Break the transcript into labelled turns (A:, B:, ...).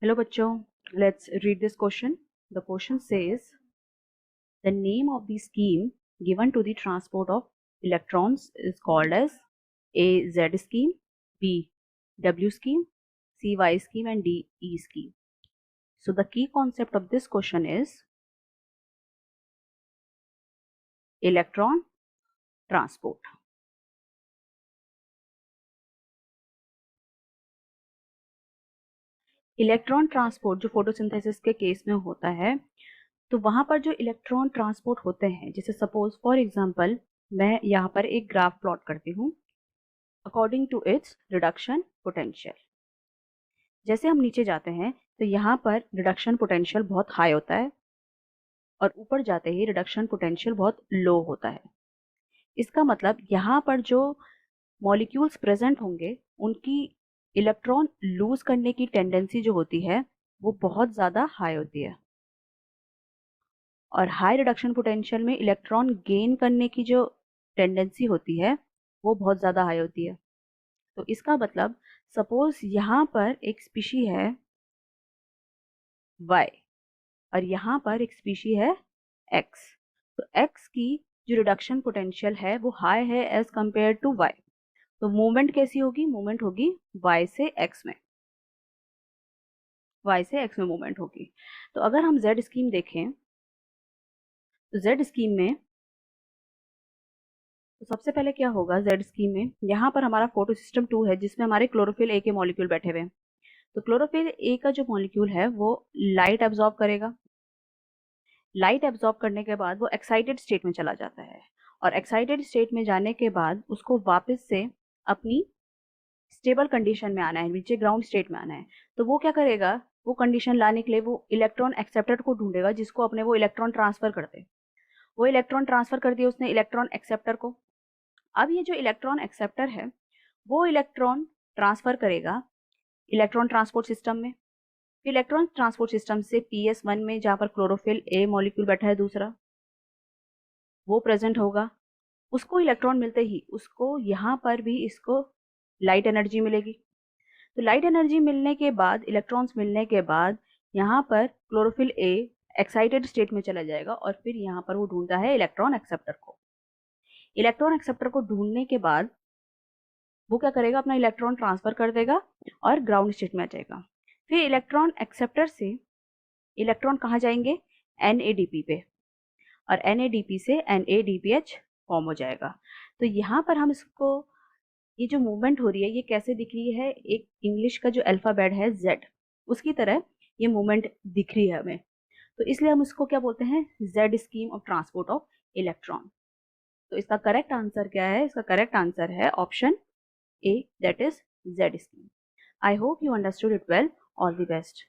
A: Hello बच्चों, let's read this question. The question says the name of the scheme given to the transport of electrons is called as A. Z scheme, B. W scheme, C. Y scheme and D. E scheme. So the key concept of this question is electron transport. Electron transport जो photosynthesis के case में होता है, तो वहां पर जो electron transport होते हैं, जैसे सपोज फॉर एग्जांपल मैं यहाँ पर एक ग्राफ प्लॉट करती हूँ according to its reduction potential. जैसे हम नीचे जाते हैं तो यहाँ पर रिडक्शन पोटेंशियल बहुत हाई होता है और ऊपर जाते ही रिडक्शन पोटेंशियल बहुत लो होता है। इसका मतलब यहाँ पर जो मॉलिक्यूल्स प्रेजेंट होंगे उनकी इलेक्ट्रॉन लूज करने की टेंडेंसी जो होती है वो बहुत ज़्यादा हाई होती है, और हाई रिडक्शन पोटेंशियल में इलेक्ट्रॉन गेन करने की जो टेंडेंसी होती है वो बहुत ज़्यादा हाई होती है। तो इसका मतलब सपोज यहाँ पर एक स्पीशी है Y और यहाँ पर एक स्पीशी है X, तो X की जो रिडक्शन पोटेंशियल है वो हाई है एज कंपेयर टू Y। तो मूवमेंट कैसी होगी? मूवमेंट होगी Y से X में, Y से X में मूवमेंट होगी। तो अगर हम Z स्कीम देखें तो Z स्कीम में तो सबसे पहले क्या होगा, Z स्कीम में यहाँ पर हमारा फोटो सिस्टम 2 है जिसमें हमारे क्लोरोफिल ए के मॉलिक्यूल बैठे हुए हैं। तो क्लोरोफिल ए का जो मॉलिक्यूल है वो लाइट एब्जॉर्ब करेगा। लाइट एब्जॉर्ब करने के बाद वो एक्साइटेड स्टेट में चला जाता है, और एक्साइटेड स्टेट में जाने के बाद उसको वापस से अपनी स्टेबल कंडीशन में आना है, नीचे ग्राउंड स्टेट में आना है। तो वो क्या करेगा, वो कंडीशन लाने के लिए वो इलेक्ट्रॉन एक्सेप्टर को ढूंढेगा जिसको अपने वो इलेक्ट्रॉन ट्रांसफर कर दे। वो इलेक्ट्रॉन ट्रांसफर कर दिया उसने इलेक्ट्रॉन एक्सेप्टर को। अब ये जो इलेक्ट्रॉन एक्सेप्टर है वो इलेक्ट्रॉन ट्रांसफर करेगा इलेक्ट्रॉन ट्रांसपोर्ट सिस्टम में। इलेक्ट्रॉन ट्रांसपोर्ट सिस्टम से PS1 में जहाँ पर क्लोरोफिल ए मॉलिक्यूल बैठा है दूसरा, वो प्रेजेंट होगा। उसको इलेक्ट्रॉन मिलते ही उसको यहाँ पर भी इसको लाइट एनर्जी मिलेगी। तो लाइट एनर्जी मिलने के बाद, इलेक्ट्रॉन्स मिलने के बाद यहाँ पर क्लोरोफिल ए एक्साइटेड स्टेट में चला जाएगा और फिर यहाँ पर वो ढूंढता है इलेक्ट्रॉन एक्सेप्टर को। इलेक्ट्रॉन एक्सेप्टर को ढूंढने के बाद वो क्या करेगा, अपना इलेक्ट्रॉन ट्रांसफर कर देगा और ग्राउंड स्टेट में आ जाएगा। फिर इलेक्ट्रॉन एक्सेप्टर से इलेक्ट्रॉन कहाँ जाएंगे, NADP पे, और NADP से NADPH फॉर्म हो जाएगा। तो यहाँ पर हम इसको, ये जो मूवमेंट हो रही है ये कैसे दिख रही है, एक इंग्लिश का जो अल्फाबेट है Z उसकी तरह ये मूवमेंट दिख रही है हमें। तो इसलिए हम इसको क्या बोलते हैं, Z scheme of transport of electron. तो इसका करेक्ट आंसर क्या है? इसका करेक्ट आंसर है option A, that is Z scheme. I hope you understood it well. All the best.